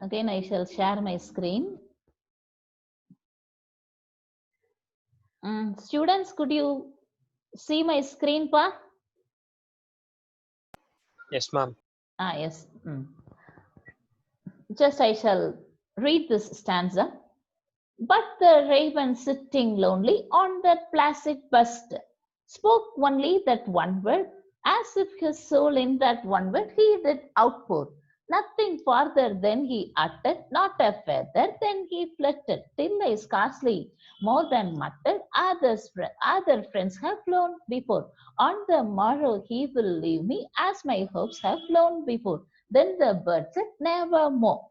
Again, I shall share my screen. Students, could you see my screen, pa? Yes, ma'am. Yes. Just I shall read this stanza. But the raven sitting lonely on that placid bust spoke only that one word, as if his soul in that one word he did outpour. Nothing farther than he uttered, not a feather than he fluttered, till I scarcely more than muttered, other friends have flown before. On the morrow he will leave me, as my hopes have flown before. Then the bird said, Nevermore.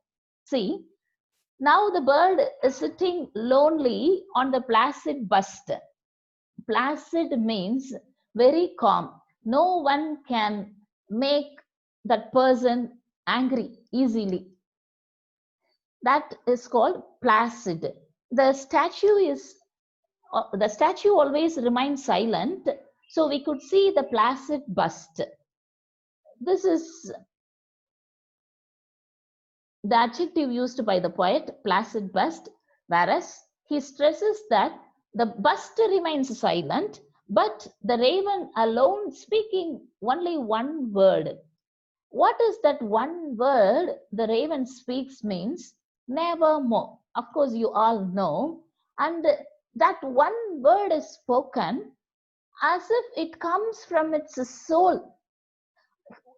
See, now the bird is sitting lonely on the placid bust. Placid means very calm. No one can make that person angry easily. That is called placid. The statue always remains silent, so we could see the placid bust. This is the adjective used by the poet, placid bust, whereas he stresses that the bust remains silent, but the raven alone speaking only one word. What is that one word the raven speaks means? Nevermore. Of course, you all know. And that one word is spoken as if it comes from its soul.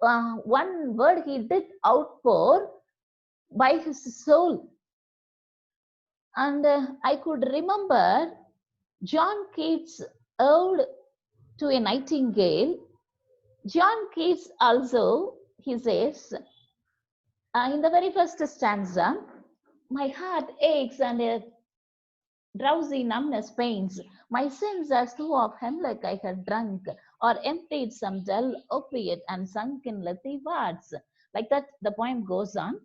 One word he did outpour by his soul. And I could remember John Keats' ode to a nightingale. John Keats also, he says, in the very first stanza, my heart aches and a drowsy numbness pains. My sins as though of hemlock I had drunk, or emptied some dull opiate and sunk in lethe wards. Like that, the poem goes on.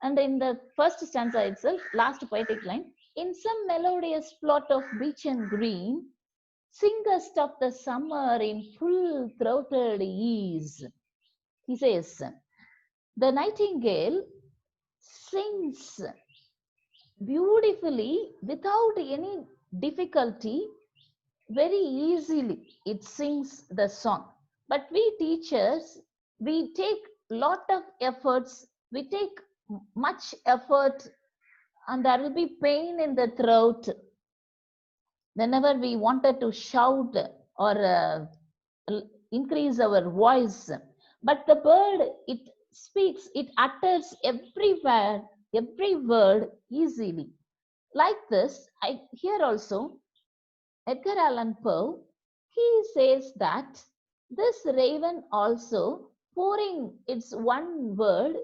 And in the first stanza itself, last poetic line, in some melodious plot of beech and green, singest of the summer in full-throated ease. He says, the nightingale sings beautifully without any difficulty, very easily. It sings the song. But we teachers, we take lot of efforts, we take much effort, and there will be pain in the throat whenever we wanted to shout or increase our voice. But the bird, it speaks, it utters everywhere, every word easily. Like this, here also, Edgar Allan Poe, he says that this raven also pouring its one word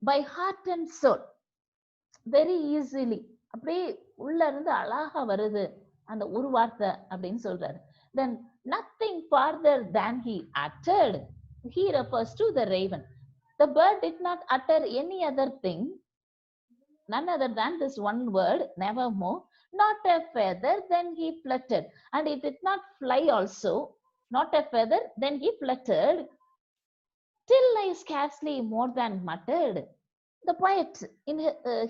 by heart and soul, very easily. அப்படியே உள்ள இருந்து அழகா வருது அந்த ஒரு வார்த்தை அப்படின்னு சொல்றாரு. Then nothing farther than he uttered, he refers to the raven. The bird did not utter any other thing, none other than this one word, nevermore. Not a feather, then he fluttered. And it did not fly also, not a feather, then he fluttered, till I scarcely more than muttered. The poet,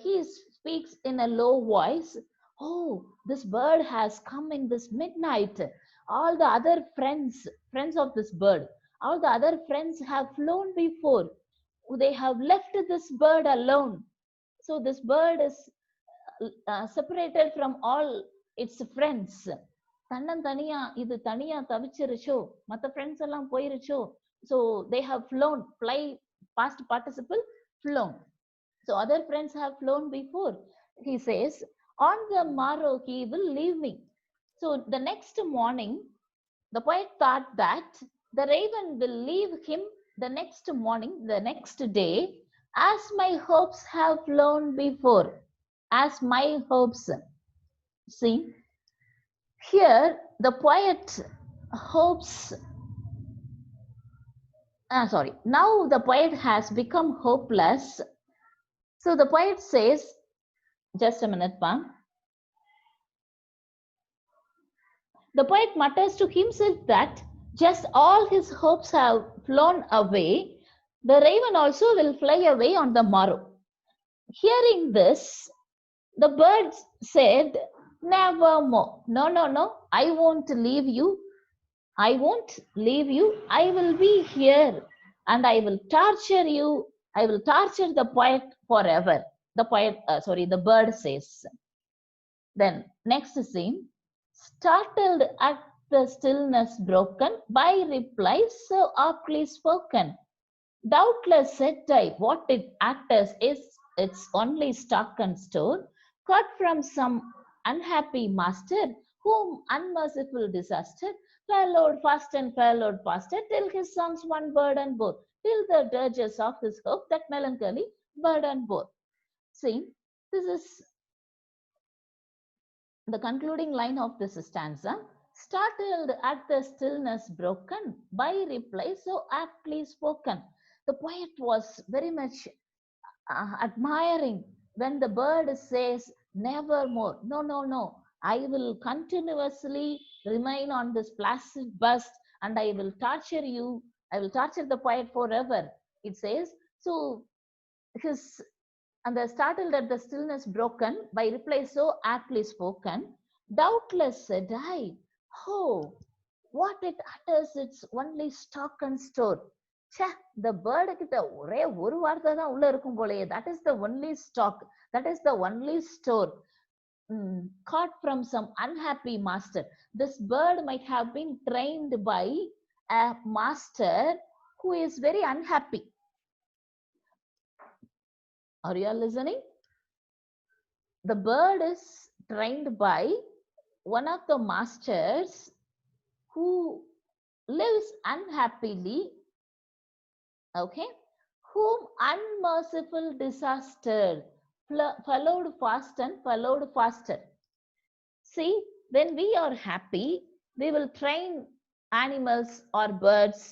he speaks in a low voice. Oh, this bird has come in this midnight. All the other friends of this bird, all the other friends have flown before. They have left this bird alone. So this bird is separated from all its friends. தன்னந்தனியா இது தனியா தவிச்சிருச்சோ, மற்ற friends எல்லாம் போயிருச்சோ. So they have flown, fly, past participle, flown. So other friends have flown before. He says, on the morrow he will leave me. So the next morning, the poet thought that the raven will leave him the next morning, the next day, as my hopes have flown before. As my hopes. See, here the poet hopes. Now the poet has become hopeless. So the poet says, just a minute, Pa. The poet mutters to himself that just all his hopes have flown away. The raven also will fly away on the morrow. Hearing this, the bird said, Nevermore. No, no, no. I won't leave you. I won't leave you. I will be here and I will torture you. I will torture the poet forever. The bird says. Then, next scene, startled at the stillness broken by replies so aptly spoken. Doubtless, said I, what it actors is its only stock and store, caught from some unhappy master, whom unmerciful disaster followed fast and followed faster, till his songs one burden bore, till the dirges of his hope that melancholy burden bore. See, this is the concluding line of this stanza. Startled at the stillness broken by reply so aptly spoken. The poet was very much admiring when the bird says, Nevermore. No, no, no. I will continuously remain on this placid bust and I will torture you. I will torture the poet forever. It says, so his and the startled at the stillness broken by reply so aptly spoken, doubtless said I, oh, what it utters its only stock and store. ச்சே, இந்த bird கிட்ட ஒரே ஒரு வார்த்தை தான் உள்ள இருக்கும் போலயே. That is the only stock. That is the only store. Caught from some unhappy master. This bird might have been trained by a master who is very unhappy. Are you all listening? The bird is trained by one of the masters who lives unhappily, okay, whom unmerciful disaster followed fast and followed faster. See, when we are happy, we will train animals or birds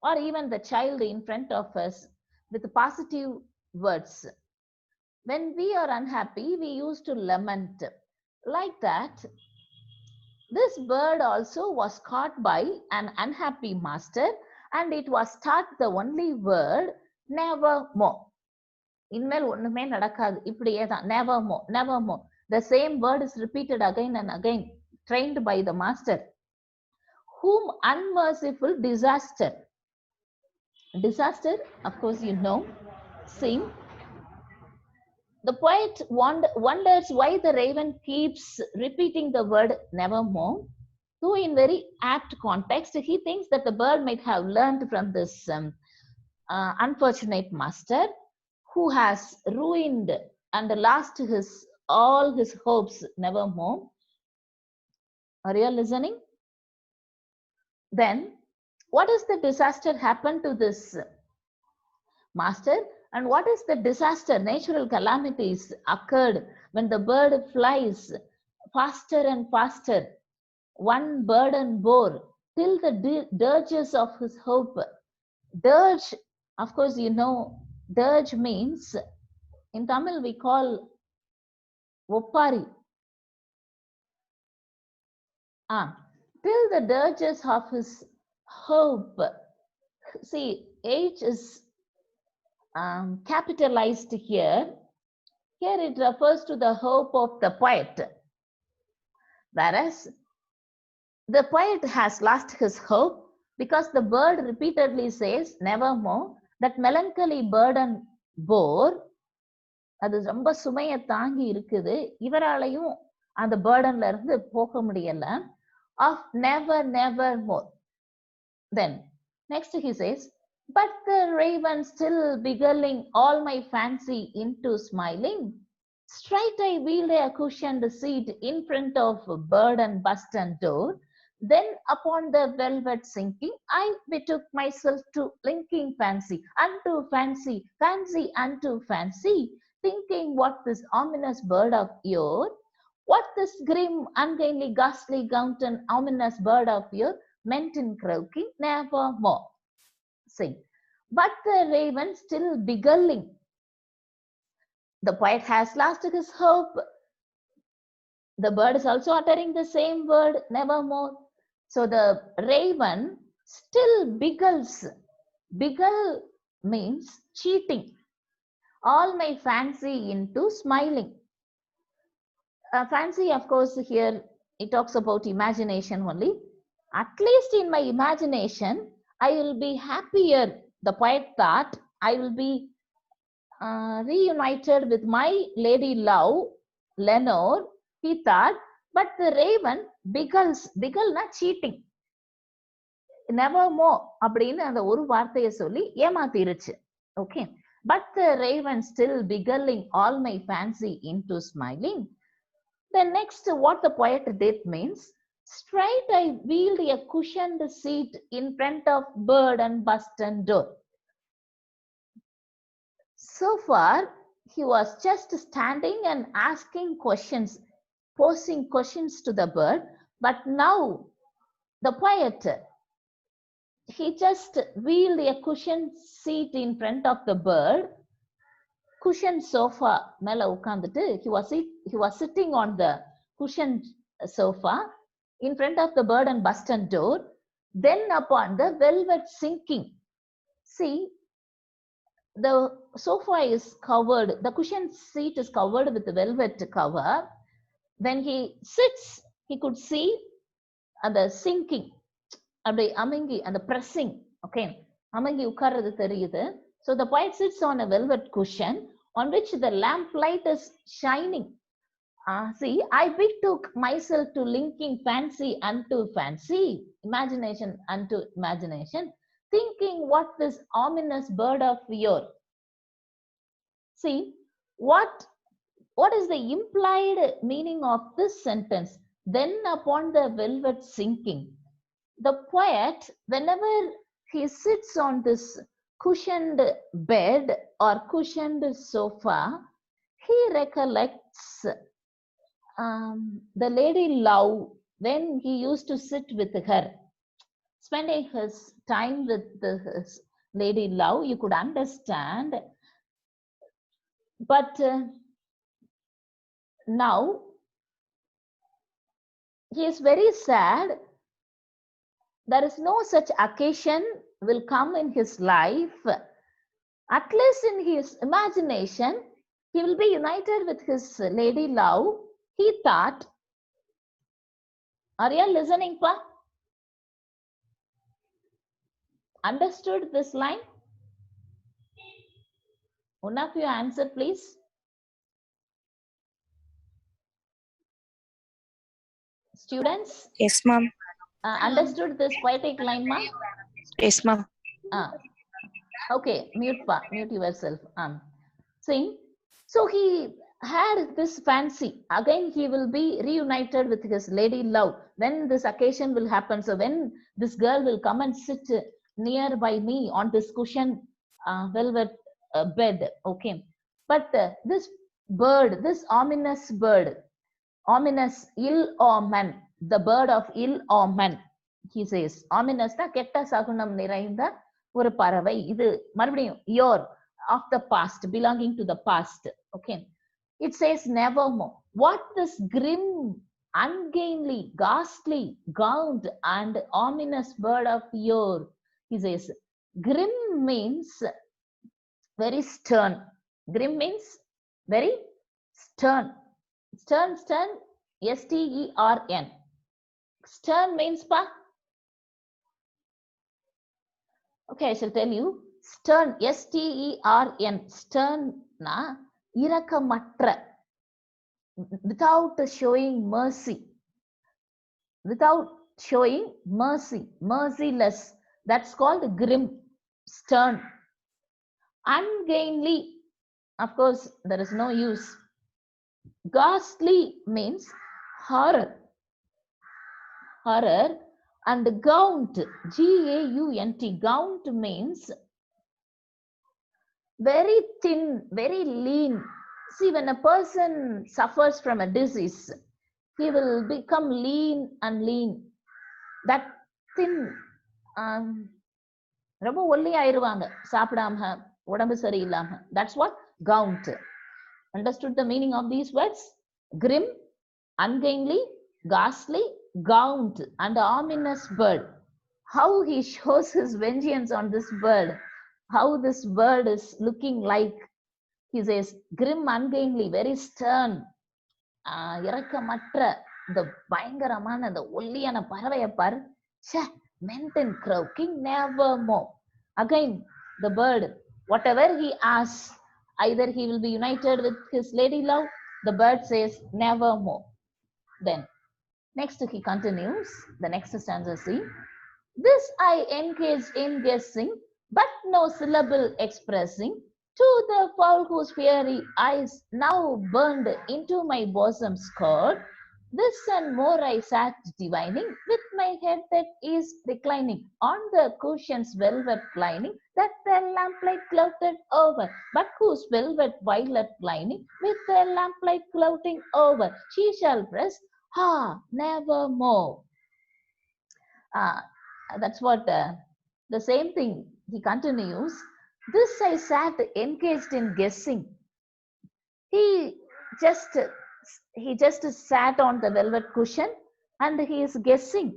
or even the child in front of us with positive words. When we are unhappy, we used to lament. Like that, this bird also was caught by an unhappy master and it was taught the only word, nevermore. இனிமேல் ஒண்ணுமே நடக்காது, இப்படியே தான், nevermore, nevermore. The same word is repeated again and again, trained by the master. Whom unmerciful disaster. Disaster, of course, you know. See, the poet wonders why the raven keeps repeating the word nevermore. Though in very apt context, he thinks that the bird might have learned from this unfortunate master who has ruined and lost all his hopes nevermore. Are you listening? Then, what is the disaster happened to this master? And what is the disaster, natural calamities occurred when the bird flies faster and faster, one burden bore, till the dirges of his hope. Dirge, of course, you know, dirge means, in Tamil we call Oppari. Till the dirges of his hope. See, H is capitalized here. Here it refers to the hope of the poet. Whereas the poet has lost his hope because the bird repeatedly says, nevermore, that melancholy burden bore. அது ரொம்ப சுமையை தாங்கி இருக்குது, இவராலையும் அந்த பேர்டன்ல இருந்து போக முடியல. Of never, never more. Then next he says, but the raven still beguiling all my fancy into smiling, straight I wheeled a cushioned seat in front of bird and bust and door. Then upon the velvet sinking, I betook myself to linking fancy unto fancy, fancy unto fancy, thinking what this ominous bird of yours, what this grim, ungainly, ghastly, gaunt, ominous bird of yours meant in croaking, nevermore. See, but the raven still beguiling. The poet has lost his hope. The bird is also uttering the same word, nevermore. So the raven still beguiles. Beguile means cheating. all my fancy into smiling. Fancy, of course, here it talks about imagination only. At least in my imagination, I will be happier. The poet thought, I will be reunited with my lady love, Lenore, he thought, but the raven bigglena cheating. Nevermore அப்படின்னு அந்த ஒரு வார்த்தையை சொல்லி ஏமாத்திருச்சு. Okay. But the raven still beguiling all my fancy into smiling. Then next, what the poet did means, straight I wheeled a cushioned seat in front of bird and bust and door. So far, he was just standing and asking questions, posing questions to the bird. But now, the poet, he just wheeled a cushioned seat in front of the bird. Cushion sofa மேல உட்கார்ந்துட்டு he was sitting on the cushioned sofa in front of the bird and bustard door. Then upon the velvet sinking. See, the sofa is covered, the cushion seat is covered with the velvet cover. When he sits, he could see the sinking, அப்படி அமங்கி அந்த pressing. Okay, அமங்கி உட்கார்றது தெரியுது. So the poet sits on a velvet cushion on which the lamplight is shining. See, I betook myself to linking fancy unto fancy, imagination unto imagination, thinking what this ominous bird of yours. See, what is the implied meaning of this sentence? Then upon the velvet sinking, the poet, whenever he sits on this cushioned bed or cushioned sofa, he recollects the lady love when he used to sit with her, spending his time with his lady love. You could understand. But now he is very sad. There is no such occasion will come in his life. At least in his imagination, he will be united with his lady love, he thought. Are you listening, pa? Understood this line? One of you answer, please. Students? Yes, ma'am. Understood this poetic line, ma? Yes, ma'am. Okay, mute yourself. Sing. So he had this fancy. Again, he will be reunited with his lady love when this occasion will happen. So when this girl will come and sit nearby me on this cushion velvet bed. Okay. But this bird, this ominous bird, ominous ill omen, the bird of ill omen, he says. Ominous na ketta sagunam nirainda ஒரு பறவை. இது மறுபடியும் your of the past, belonging to the past. Okay, it says nevermore. What this grim, ungainly, ghastly, gaunt and ominous bird of your, he says. Grim means very stern. Grim means very stern. Stern, S-T-E-R-N. Stern means pa. Okay, I shall tell you. Stern, S-T-E-R-N. Stern na irakamatra, without showing mercy. Without showing mercy, merciless. That's called grim, stern. Ungainly, of course, there is no use. Ghastly means horror. Horror. And gaunt, G-A-U-N-T, gaunt means very thin, very lean. See, when a person suffers from a disease, he will become lean and lean. That thin, ரொம்ப ஒல்லி ஆயிருவாங்க சாப்பிடாம உடம்பு சரியில்லாம. That's what gaunt. Understood the meaning of these words? Grim, ungainly, ghastly, gaunt and ominous bird. How he shows his vengeance on this bird. How this bird is looking like He says, grim, ungainly, very stern, இறக்கமற்ற இந்த பயங்கரமான இந்த ஒல்லியான பறவையை பாரு, meant in croaking, nevermore. Again, the bird, whatever he asks, either he will be united with his lady love, the bird says nevermore. Then next he continues, the next stanza, see, this I engaged in guessing, but no syllable expressing, to the fowl whose fiery eyes now burned into my bosom skirt. This and more I sat divining, with my head that is reclining on the cushion's velvet lining, that the lamplight clouded over, but whose velvet violet lining, with the lamplight clouding over, she shall press, nevermore. That's what the same thing he continues. This I sat engaged in guessing. He just sat on the velvet cushion and he is guessing,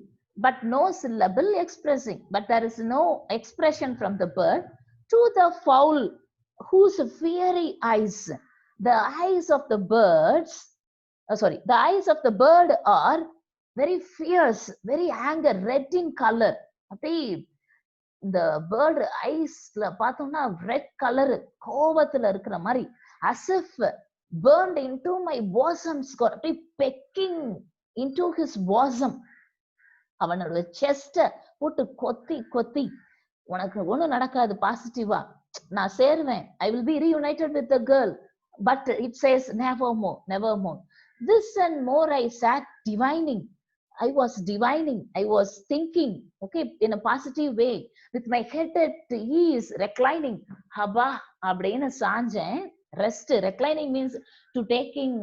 but no syllable expressing, but there is no expression from the bird, to the fowl whose fiery eyes, the eyes of the birds, the eyes of the bird are very fierce, very anger, red in color. அப்படியே இந்த bird ஐஸ்ல பார்த்தோம்னா red colour, கோபத்துல இருக்கிற மாதிரி, as if burned into my bosom skirt, அப்படியே pecking into his bosom. அவனோட செஸ்ட போட்டு கொத்தி கொத்தி, உனக்கு ஒண்ணு நடக்காது பாசிட்டிவா, நான் சேருவேன், I will be reunited with the girl, but it says nevermore, nevermore. This and more I sat divining. I was divining, I was thinking, okay, in a positive way, with my head at ease, reclining. Haba, அப்படின்னு சாஞ்சேன். Rest, reclining means to taking,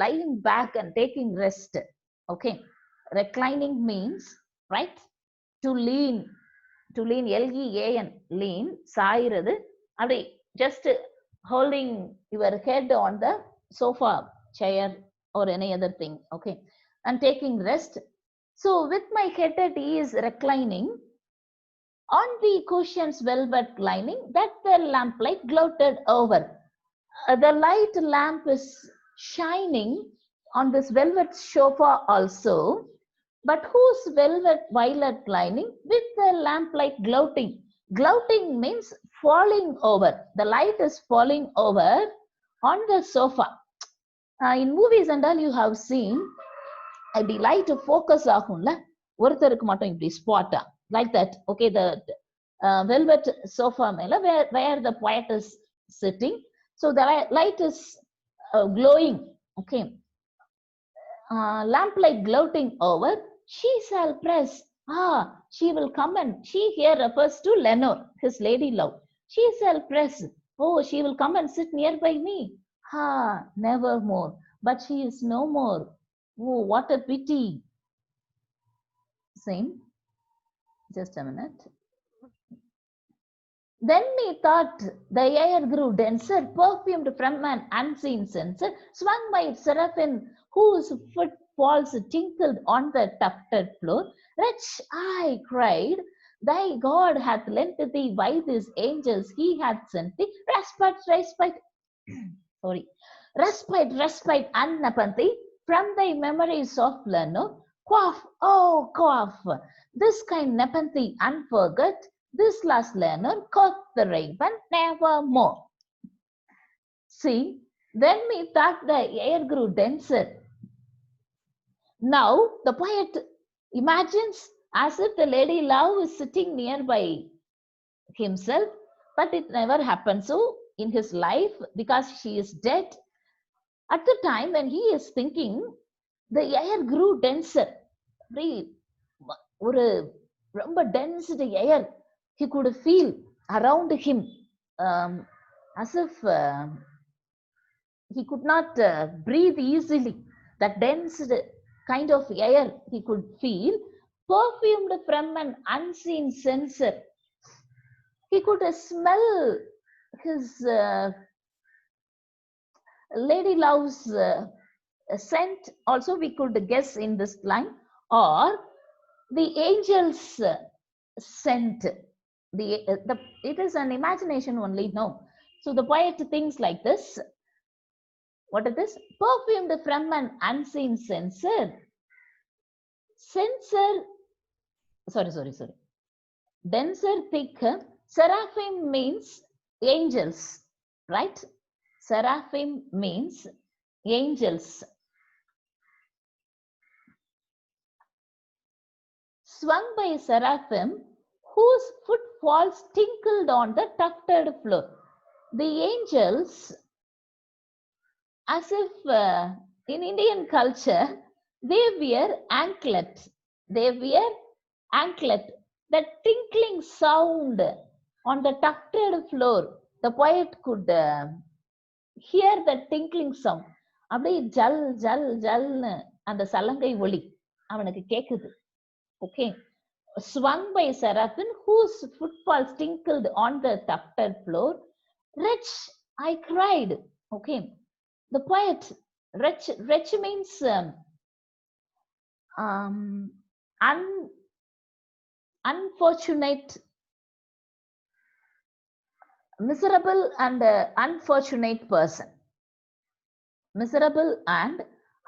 lying back and taking rest. Okay, reclining means, right, to lean, L-E-A-N, lean, சாயிறது, அப்படி just holding your head on the sofa, chair, or any other thing, okay, and taking rest. So with my head at ease, reclining on the cushion's velvet lining, that the lamplight gloated over. The light lamp is shining on this velvet sofa also, but whose velvet violet lining, with the lamplight gloating. Gloating means falling over. The light is falling over on the sofa. In movies and all you have seen, இப்படி light focus ஆகும்ல, ஒருத்தருக்கு மட்டும் இப்படி ஸ்பாட்டா, like that. Okay, the velvet sofa மேல where the poet is sitting, so the light is glowing, okay, lamplight gloating over, she shall press, she will come, and she here refers to Lenore, his lady love. She shall press, she will come and sit nearby me, nevermore, but she is no more. Oh, what a pity. Same. Just a minute. Then methought the air grew denser, perfumed from an unseen censer, swung by seraphim whose footfalls tinkled on the tufted floor. Wretch, I cried, thy God hath lent thee by these angels he hath sent thee respite, respite, Annapanthy, from thy memories of Lenore. Quaff, quaff, this kind nepenthe unforget, this last Lenore, quoth the raven, nevermore. See, then methought the air grew denser. Now the poet imagines as if the lady love is sitting nearby himself, but it never happened so in his life because she is dead. At the time when he is thinking, the air grew denser. ஒரு ரொம்ப density air he could feel around him, as if he could not breathe easily. That dense kind of air he could feel, perfumed from an unseen censer. He could smell his lady love's scent also, we could guess in this line, or the angel's scent. It is an imagination only, no. So the poet thinks like this. What is this? Perfumed from an unseen censer. Censer, sorry. Denser, thick. Seraphim means angels, right? Seraphim means angels. Swung by seraphim, whose footfalls tinkled on the tufted floor. The angels, as if in Indian culture, they wear anklet. They wear anklet. The tinkling sound on the tufted floor, the poet could hear the tinkling sound. அப்படியே ஜல் ஜல் ஜல்னு அந்த சலங்கை ஒளி அவனுக்கு கேக்குது. Okay. Swung by seraphim, whose footfalls tinkled on the tufted floor. Wretch, I cried. Okay. The poet, wretch means unfortunate, miserable and unfortunate person. Miserable and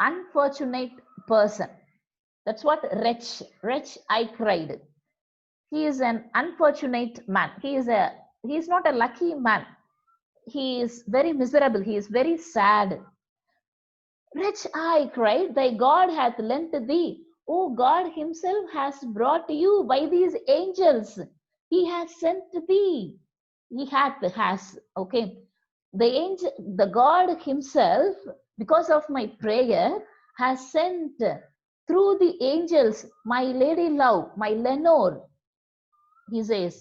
unfortunate person. That's what wretch, I cried. He is an unfortunate man. He is not a lucky man. He is very miserable. He is very sad. Wretch, I cried, thy God hath lent thee. Oh, God himself has brought you by these angels. He has sent thee. He has. Okay. The angel, the God himself, because of my prayer, has sent through the angels my lady love, my Lenore. He says,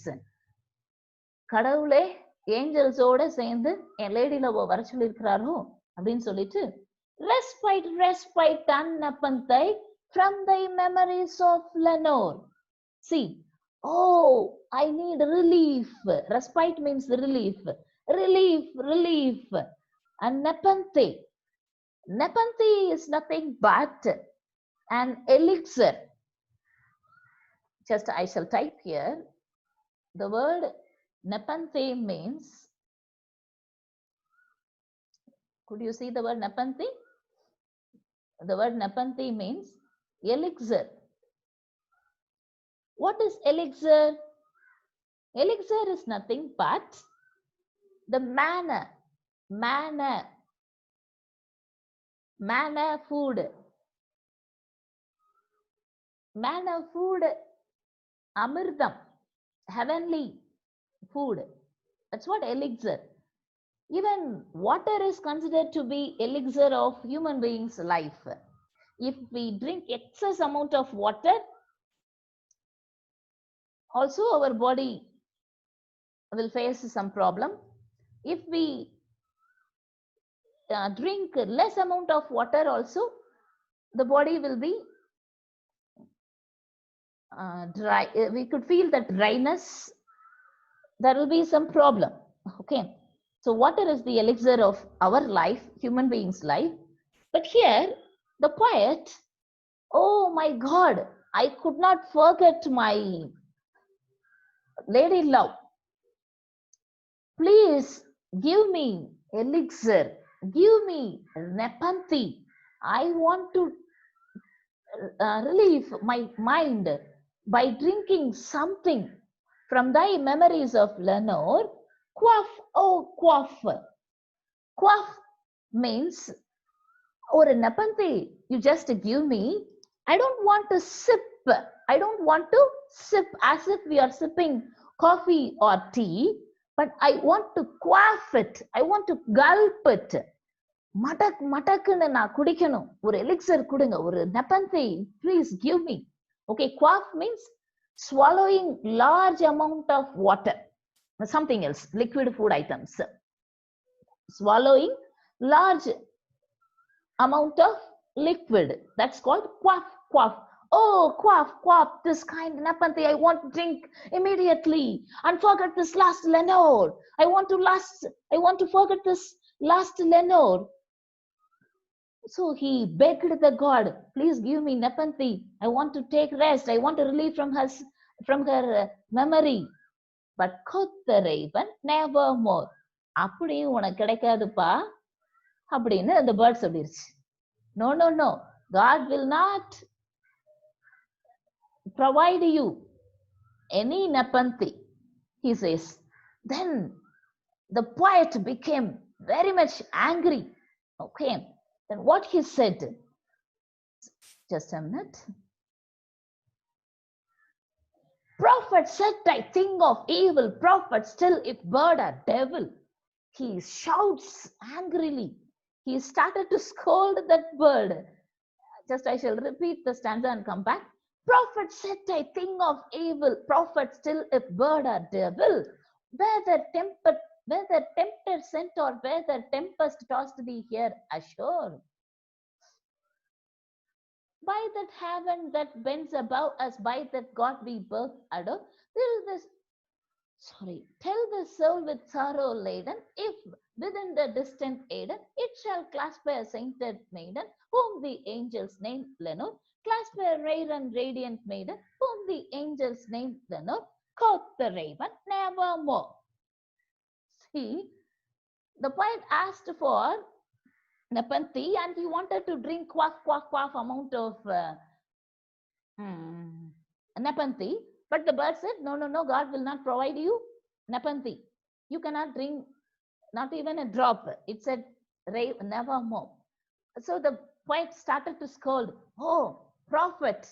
கடவுளே ஏஞ்சல்ஸோட சேர்ந்து என் lady love வர சொல்லியிருக்கிறாரோ அப்படின்னு சொல்லிட்டு respite annappanthai from thy memories of Lenore. See, oh, I need relief. Respite means relief. Relief. And nepanthe is nothing but an elixir. Just I shall type here. The word nepanthe means, could you see the word nepanthe? The word nepanthe means elixir. What is elixir? Elixir is nothing but the manna food. Manna food, amritam, heavenly food. That's what elixir. Even water is considered to be elixir of human beings' life. If we drink excess amount of water, also our body will face some problem. If we drink less amount of water also, the body will be dry. We could feel that dryness. There will be some problem. Okay. So water is the elixir of our life, human beings' life. But here, the poet, oh my God, I could not forget my lady love. Please give me elixir, give me nepanthe. I want to relieve my mind by drinking something from thy memories of Lenore. Quaff, oh quaff. Quaff means, or a nepanthe, you just give me. I don't want to sip. I don't want to sip as if we are sipping coffee or tea, but I want to quaff it. I want to gulp it. மடக்குன்னு நான் குடிக்கணும். ஒரு elixir கொடுங்க, ஒரு nepanthe, please give me. Okay, quaff means swallowing large amount of water. Something else, liquid food items. Swallowing large amount of liquid. That's called quaff. Oh, quaff, this kind of nepanthe I want to drink immediately and forget this last Lenore. I want to forget this last Lenore. So he begged the God, please give me nepanthe. I want to take rest. I want to relieve from her memory. But quoth the raven, nevermore. அப்படியும் உனக்கு கிடைக்காதுப்பா அப்படின்னு அந்த bird சொல்லிருச்சு. No, no, no. God will not provide you any nepenthe, he says. Then the poet became very much angry. Okay. Then what he said? Just a minute. Prophet said, I think of evil. Prophet still, if bird or devil. He shouts angrily. He started to scold that bird. Just I shall repeat the stanza and come back. Prophet said, I think of evil. Prophet still, if bird or devil. Where the tempter sent or where the tempest tossed thee here ashore. By that heaven that bends above us, by that God we both adore. There is this, tell the soul with sorrow laden, if within the distant Eden, it shall clasp a sainted maiden, whom the angels name Lenore. Clasp a rare and radiant maiden, whom the angels name Lenore. Quoth the raven, nevermore. See, the poet asked for nepenthe and he wanted to drink quaff amount of nepenthe, but the bird said, no, no, no, God will not provide you nepenthe. You cannot drink not even a drop. It said, nevermore. So the poet started to scold, oh, prophet,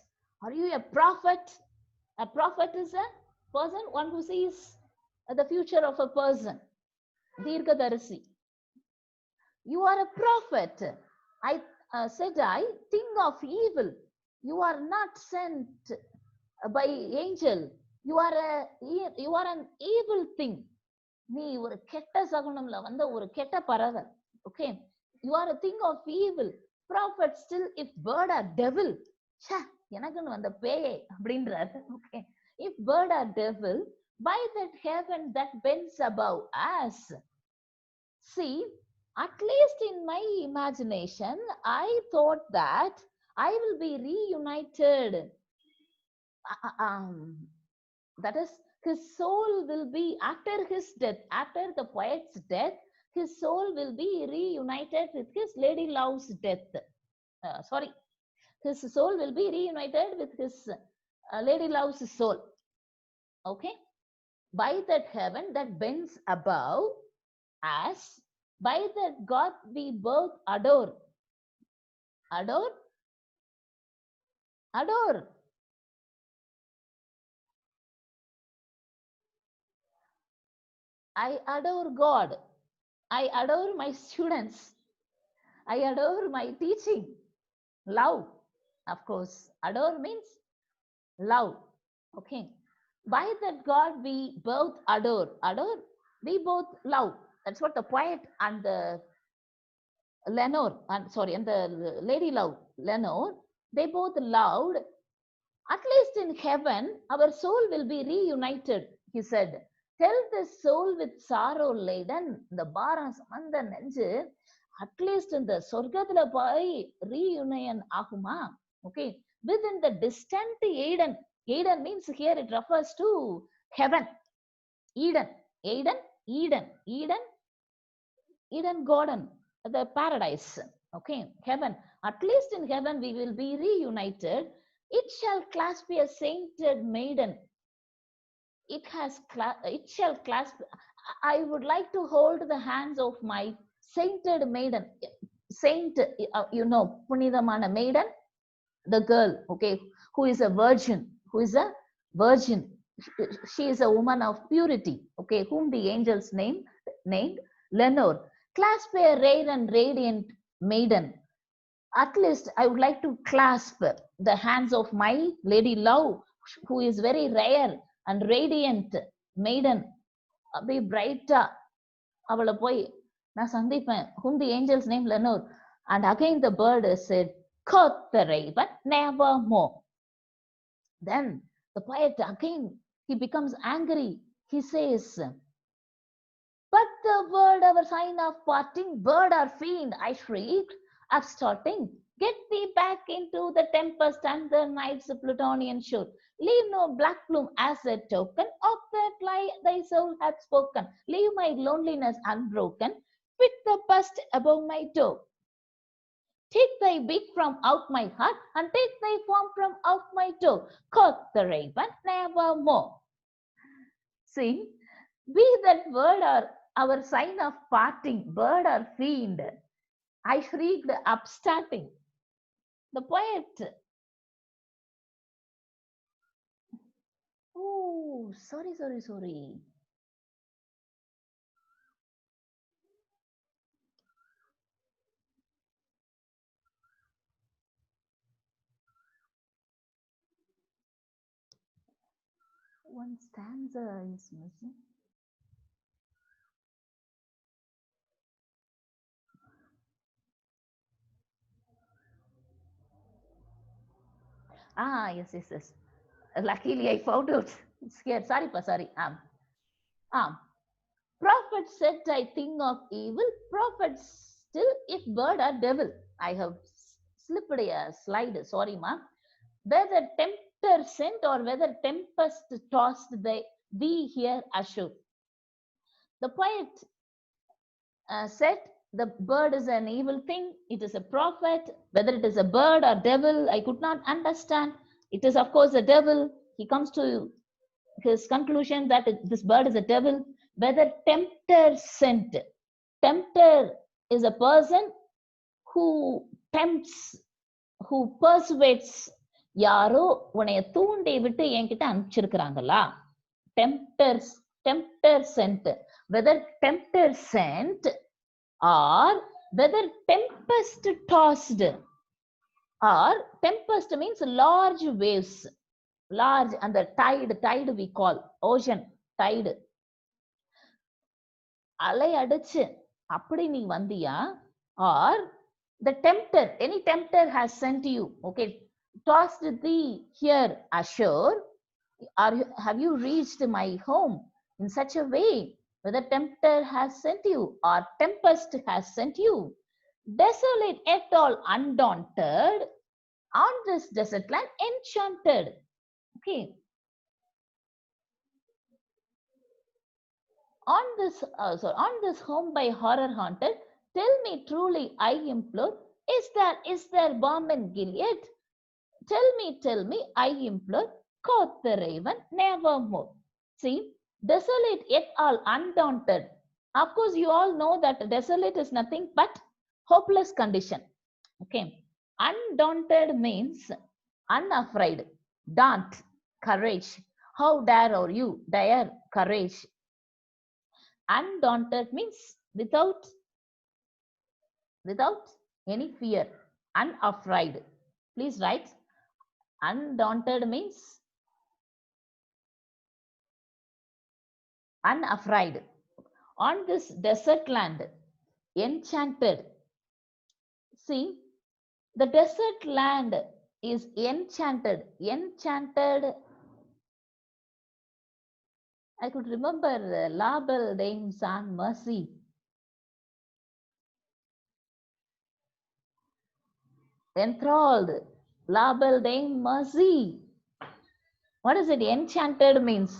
are you a prophet? A prophet is a person, one who sees the future of a person. Dirghadarshi. You are a prophet. I said, I think of evil. You are not sent by angel. You are an evil thing. நீ ஒரு கெட்ட சகுனம்ல வந்த ஒரு கெட்ட பறவை. Okay. You are a thing of evil. Prophet still, if bird or devil. எனக்குன்னு வந்த பேயே அப்படின்றாரு. Okay. If bird or devil, by that heaven that bends above us. See, at least in my imagination, I thought that I will be reunited. That is, his soul will be, after his death, after the poet's death, his soul will be reunited with his lady love's death. His soul will be reunited with his lady love's soul. Okay? By that heaven that bends above us, by that God we both adore. Adore? Adore. I adore God. I adore my students. I adore my teaching. Love. Of course, adore means love. Okay. By that God we both adore. Adore, we both love. That's what the poet and the Lenore, and the lady love, Lenore, they both loved. At least in heaven, our soul will be reunited, he said. Tell the soul with sorrow laden, the பாரம் சமந்த நெஞ்சு, at least in the சொர்க்கத்துல போய் reunion ஆகுமா? Okay. Within the distant Eden. Eden means here it refers to heaven. Eden. Eden garden, the paradise. Okay. Heaven. At least in heaven we will be reunited. It shall clasp a sainted maiden. It shall clasp. I would like to hold the hands of my sainted maiden. Saint, punidamana maiden, the girl, okay, who is a virgin. She is a woman of purity, okay, whom the angels named Lenore. Clasp a rare and radiant maiden. At least I would like to clasp the hands of my lady love, who is very rare and radiant maiden. Be brighter. Avala poi na sandipen, whom the angels named Lenore. And again the bird said, quoth the raven, nevermore. Then the poet again, he becomes angry. He says, but the word, our sign of parting, bird or fiend, I shrieked, upstarting. Get thee back into the tempest and the night's Plutonian shore. Leave no black plume as a token of that lie thy soul hath spoken. Leave my loneliness unbroken, with the bust above my toe. Take thy beak from out my heart, and take thy form from out my toe. Quoth the raven, nevermore. See, be that word or our sign of parting, bird or fiend. I shrieked upstarting. The poet. Oh, sorry. One stanza is missing. Ah, yes. Luckily, I found out. It's here. Sorry. Prophet said, I think of evil. Prophet still, if bird or devil. I have slipped a slide. Sorry, ma. Whether tempter sent or whether tempest tossed thee here ashore. The poet said the bird is an evil thing. It is a prophet. Whether it is a bird or devil, I could not understand. It is, of course, a devil. He comes to his conclusion that this bird is a devil. Whether tempter sent. Tempter is a person who tempts, who persuades. யாரோ உன்னைய தூண்டி விட்டு என்கிட்ட அனுப்பிச்சிருக்கிறாங்களா? Tempter sent. Whether tempter sent or whether tempest tossed, or tempest means large waves, large, and the tide we call ocean tide. அலை அடிச்சு அப்படி நீ வந்தியா, or the tempter, any tempter has sent you, okay, tossed thee here ashore, have you reached my home in such a way, whether tempter has sent you or tempest has sent you. Desolate yet all undaunted, on this desert land enchanted. Okay, on this home by horror haunted, tell me truly I implore, is there balm in Gilead? Tell me I implore, quoth the raven, nevermore. See, desolate yet all undaunted. Of course, you all know that desolate is nothing but hopeless condition. Okay, undaunted means unafraid. Daunt, courage. How dare you? Dare, courage. Undaunted means without any fear. Unafraid. Please write. Undaunted means unafraid. On this desert land, enchanted. See, the desert land is enchanted. Enchanted. I could remember La Belle Dame Sans Mercy. Enthralled. La Belle Dame Mercy. What is it? Enchanted means.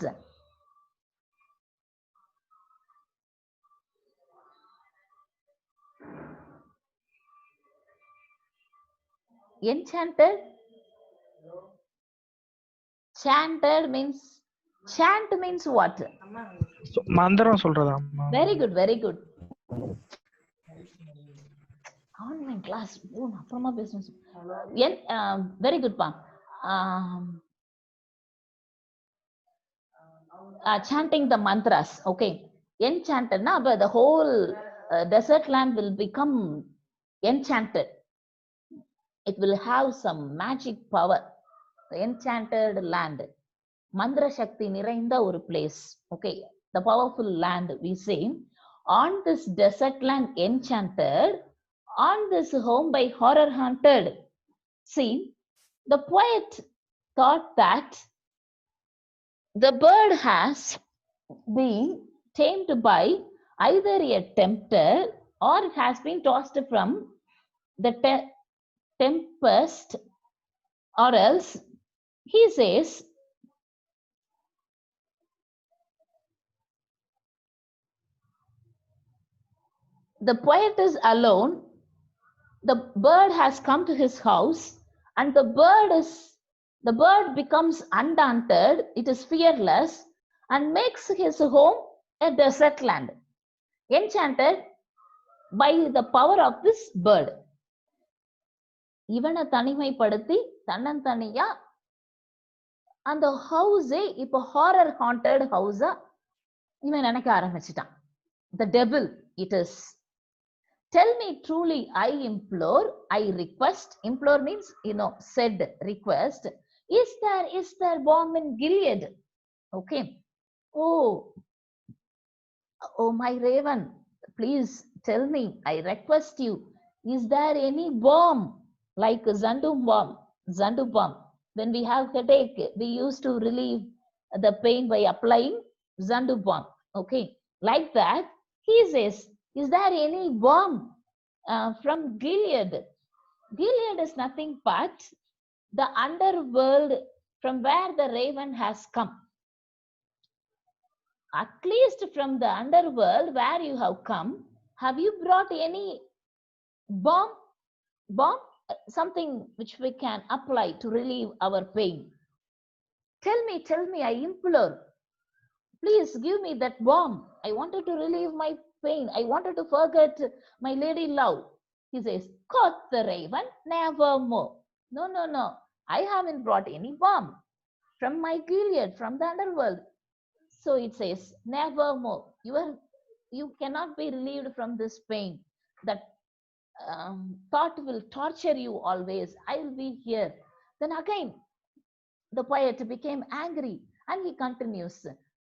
Enchanted. Chanted means. Chant means what? மந்திரம் சொல்றதா? Very good. Online class. அப்புறமா பேசணும். Very good, pa. Chanting the mantras. Okay. Enchanted, na, but the whole desert land will become enchanted. It will have some magic power. The enchanted land. Mandra Shakti nirainda oru place. Okay, the powerful land, we say. On this desert land enchanted, on this home by horror haunted. See, the poet thought that the bird has been tamed by either a tempter or it has been tossed from the tempest, or else he says, the poet is alone, the bird has come to his house, and the bird becomes undaunted, it is fearless, and makes his home a desert land, enchanted by the power of this bird. இவனை தனிமைப்படுத்தி தன்னந்தனியா அந்த ஹவுஸே இப்போ horror haunted ஹவுஸா இவன் நினைக்க ஆரம்பிச்சிட்டான். The devil it is. Tell me truly, I implore, I request. Implore means, said, request. Is there balm in Gilead? Okay. Oh, my raven, please tell me, I request you. Is there any balm like Zandu balm? When we have headache, we used to relieve the pain by applying Zandu balm. Okay. Like that, he says, is there any balm from Gilead? Gilead is nothing but the underworld from where the raven has come. At least from the underworld where you have come, have you brought any balm? Something which we can apply to relieve our pain. Tell me, I implore. Please give me that balm. I wanted to relieve my pain. I wanted to forget my lady love. He says, quoth the raven, nevermore. No. I haven't brought any balm from my Gilead, from the underworld. So it says, nevermore. You cannot be relieved from this pain. That thought will torture you always. I will be here. Then again, the poet became angry and he continues.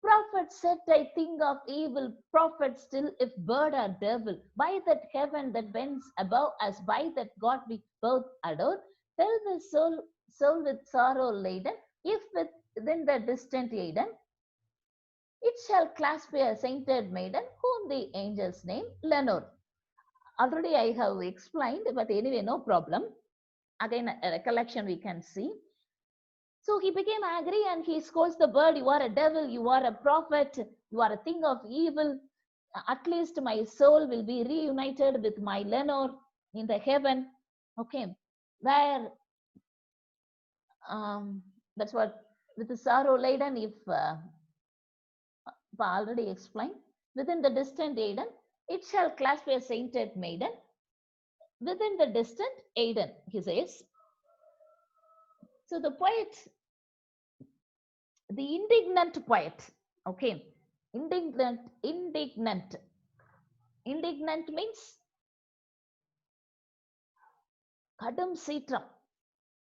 Prophet said, I think of evil. Prophet still, if bird or devil. By that heaven that bends above us, by that God we both adore. Tell the soul with sorrow laden, if within the distant Eden, it shall clasp a sainted maiden, whom the angels name Lenore. Already I have explained, but anyway, no problem. Again, a recollection we can see. So he became angry and he scolds the bird, you are a devil, you are a prophet, you are a thing of evil. At least my soul will be reunited with my Lenore in the heaven. Okay, where that's what, with the sorrow laden, if already explained, within the distant Eden, it shall clasp a sainted maiden. Within the distant Eden, he says. So the poet, the indignant poet, okay, indignant means kadam sitram,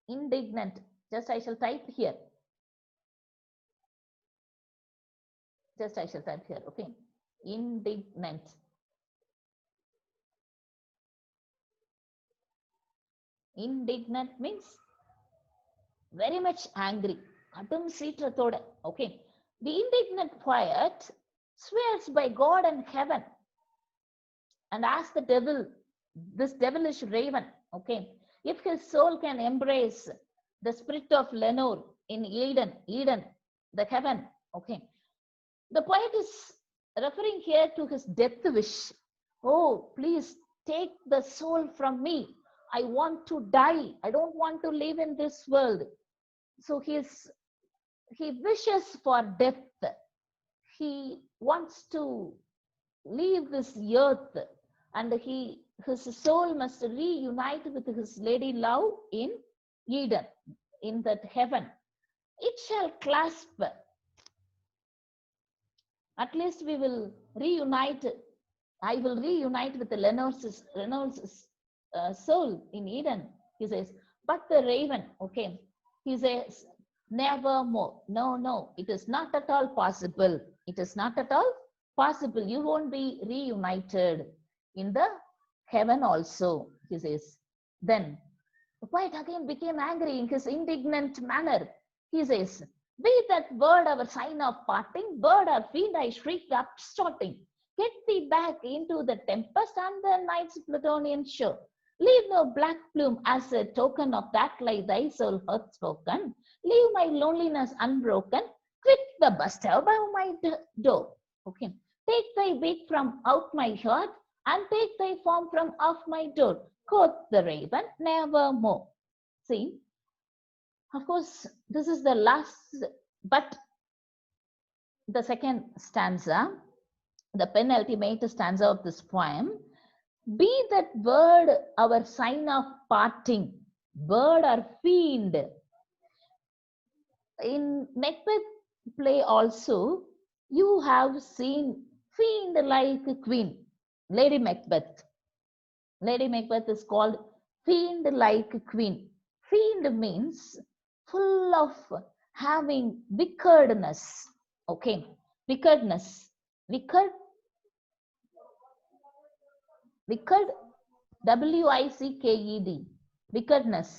indignant. Just I shall type here. Okay, indignant. Indignant means very much angry. Kadam sitrathoda. Okay. The indignant poet swears by God and heaven and asks the devil, this devilish raven, okay, if his soul can embrace the spirit of Lenore in Eden, the heaven, okay. The poet is referring here to his death wish. Oh, please take the soul from me. I want to die. I don't want to live in this world. So he wishes for death. He wants to leave this earth, and his soul must reunite with his lady love in Eden, in that heaven. It shall clasp. At least we will reunite. I will reunite with the Lenore's soul in Eden, he says. But the raven, okay, he says, nevermore. No, it is not at all possible. It is not at all possible. You won't be reunited in the heaven also, he says. Then the poet again became angry in his indignant manner. He says, be that word our sign of parting, bird or fiend, I shrieked upstarting. Get thee back into the tempest and the night's Plutonian shore. Leave no black plume as a token of that lie thy soul hath spoken. Leave my loneliness unbroken. Quit the bust above my door. Okay. Take thy beak from out my heart and take thy form from off my door. Quoth the raven, nevermore. See, of course, this is the last, but the second stanza, the penultimate stanza of this poem. Be that bird our sign of parting, bird or fiend. In Macbeth play also, you have seen fiend like queen, Lady Macbeth. Lady Macbeth is called fiend like queen. Fiend means full of having wickedness. Okay, wickedness. Wicked, wicked, WICKED. Wickedness.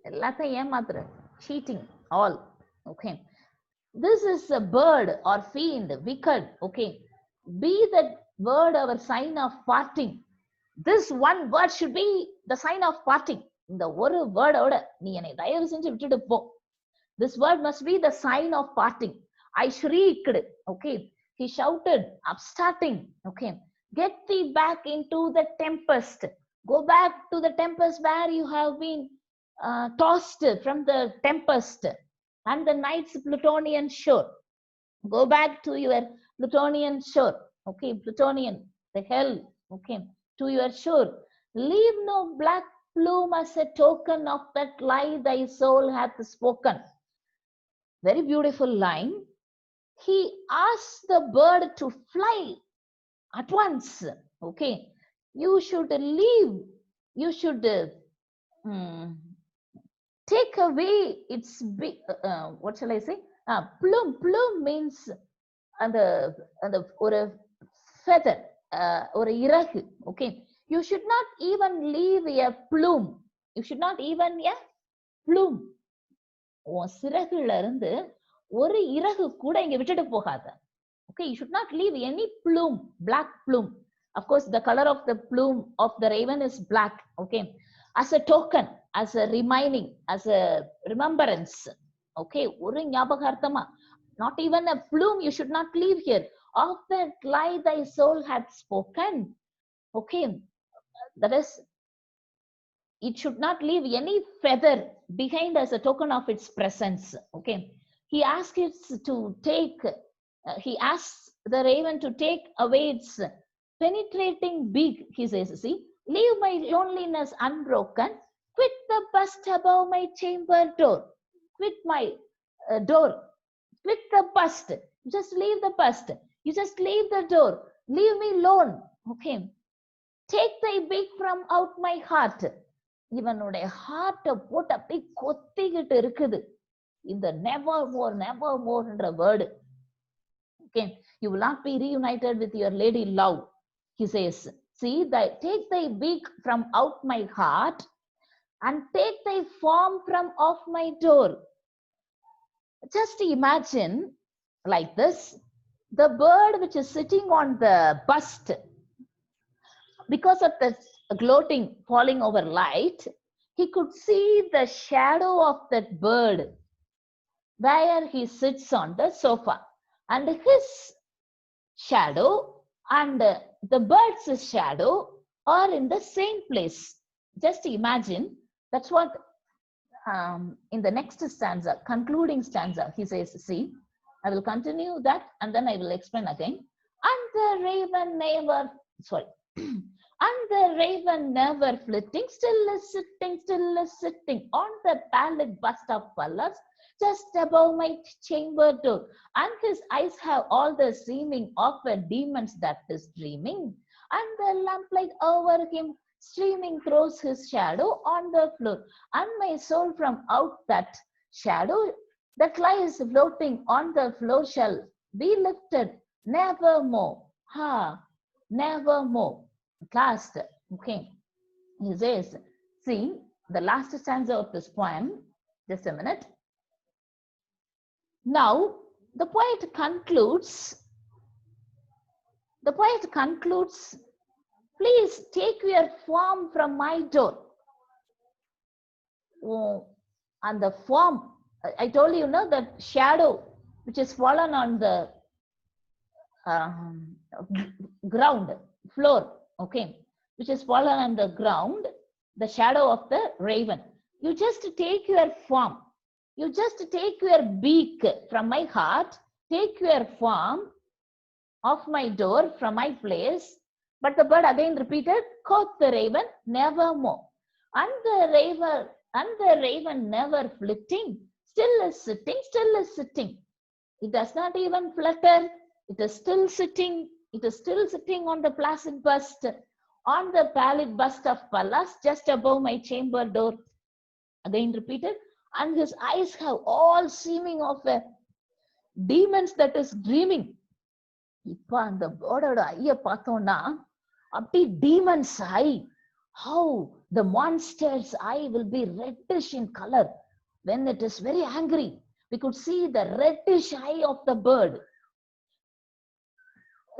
எல்லாத்தையும் ஏமாத்துற, cheating, all. Okay. This is a bird or fiend, wicked. Okay. Be that word our sign of parting. This one word should be the sign of parting. இந்த ஒரு வேர்டோட நீ என்னை தயவு செஞ்சு விட்டுட்டு போ. This word must be the sign of parting. I shrieked. Okay. He shouted, upstarting. Okay. Get thee back into the tempest. Go back to the tempest where you have been tossed from the tempest and the night's Plutonian shore. Go back to your Plutonian shore. Okay, Plutonian, the hell. Okay, to your shore. Leave no black plume as a token of that lie thy soul hath spoken. Very beautiful line. He asked the bird to fly at once. Okay, you should leave. You should take away its big, what shall I say? Plume. Plume means அந்த ஒரு feather, ஒரு இறகு. Okay, you should not even leave a plume. You should not even a plume. உன் சிறகுல இருந்து ஒரு இறகு கூட இங்க விட்டுட்டு போகாத. Okay, you should not leave any plume, black plume. Of course, the color of the plume of the raven is black. Okay, as a token, as a reminding, as a remembrance. Okay, ஒரு ஞாபகார்த்தமா. Not even a plume you should not leave here. Of that lie thy soul had spoken. Okay, that is, it should not leave any feather behind as a token of its presence. Okay, he asks it to take, he asks the raven to take away its penetrating beak. He says, see, leave my loneliness unbroken. Quit the bust above my chamber door. Quit my door. Quit the bust. Just leave the bust. You just leave the door. Leave me alone. Okay. Take thy beak from out my heart. இவனுடைய ஹார்ட்டை போட்டு அப்படியே கொத்திக்கிட்டு இருக்குது இந்த nevermore, nevermoreன்ற word. Okay, you will not be reunited with your lady love. He says, see, take thy beak from out my heart and take thy form from off my door. Just imagine like this, the bird which is sitting on the bust, because of the gloating falling over light, he could see the shadow of that bird where he sits on the sofa, and his shadow and the bird's shadow are in the same place. Just imagine. That's what in the next stanza, concluding stanza, he says, see, I will continue that and then I will explain again. And the raven never, sorry, and the raven never flitting, still is sitting on the pallid bust of colors just above my chamber door. And his eyes have all the seeming of a demon's that is dreaming. And the lamplight over him streaming throws his shadow on the floor. And my soul from out that shadow that lies floating on the floor shall be lifted nevermore. Ha, nevermore. Last, okay. He says, see, the last stanza of this poem, just a minute. Now, the poet concludes please take your form from my door. Oh, and the form, I told you, no, that shadow which is fallen on the um, ground, floor, okay, which is fallen on the ground, the shadow of the raven. You just take your form. You just take your beak from my heart, take your form of my door from my place. But the bird again repeated, quoth the raven, nevermore. And the raven never flitting, still is sitting, still is sitting. It does not even flutter. It is still sitting. It is still sitting on the placid bust, on the pallid bust of Pallas, just above my chamber door. Again repeated. And his eyes have all seeming of a demons that is dreaming. இப்ப அந்த பேர்டோட ஐய பார்த்தோம்னா அப்படி demons eye. How the monster's eye will be reddish in color when it is very angry. We could see the reddish eye of the bird.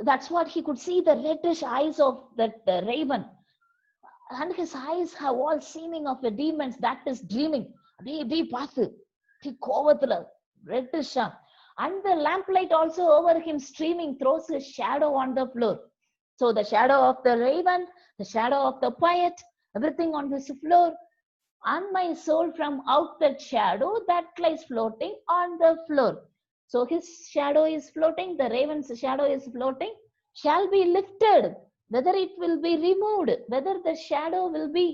That's what he could see, the reddish eyes of that raven. And his eyes have all seeming of the demons that is dreaming. அப்படியே பார்த்து கோவத்துல reddish. And the lamplight also over him streaming throws his shadow on the floor. So the shadow of the raven, the shadow of the poet, everything on this floor. And my soul from out that shadow that lies floating on the floor. So his shadow is floating, the raven's shadow is floating, shall be lifted, whether it will be removed, whether the shadow will be,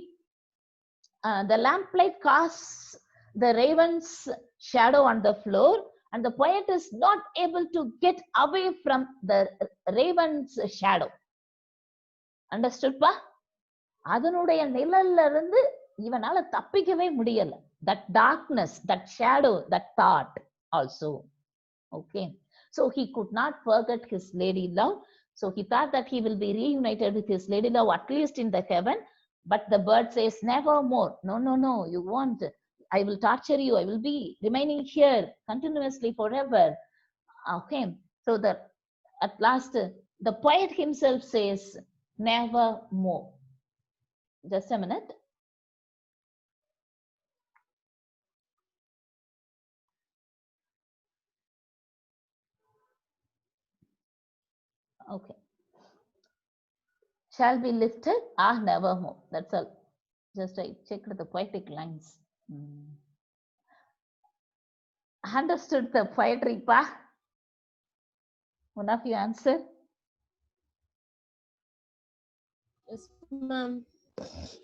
the lamplight casts the raven's shadow on the floor, and the poet is not able to get away from the raven's shadow. Understood pa? அதனுடைய நிழல்ல இருந்து இவனால தப்பிக்கவே முடியல. That darkness, that shadow, that thought also. Okay. So he could not forget his lady love. So he thought that he will be reunited with his lady love, at least in the heaven. But the bird says, nevermore. No, no, no, you won't. I will torture you. I will be remaining here continuously forever. Okay. So at last, the poet himself says, nevermore. Just a minute. Okay. Shall be lifted? Ah, nevermore. That's all. Just I checked the poetic lines. Understood the poetry, pa? One of you answer? Yes, ma'am.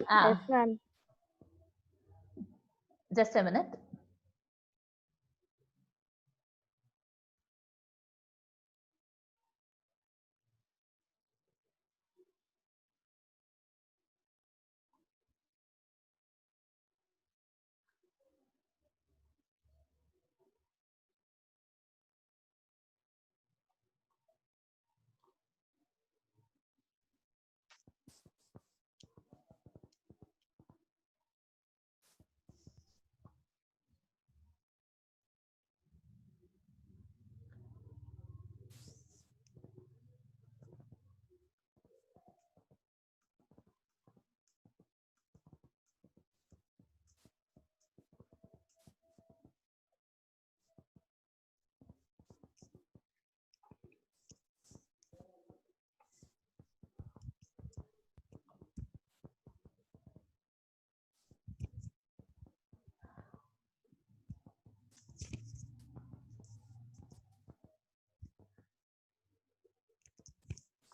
Ah, Yes, ma'am. just a minute.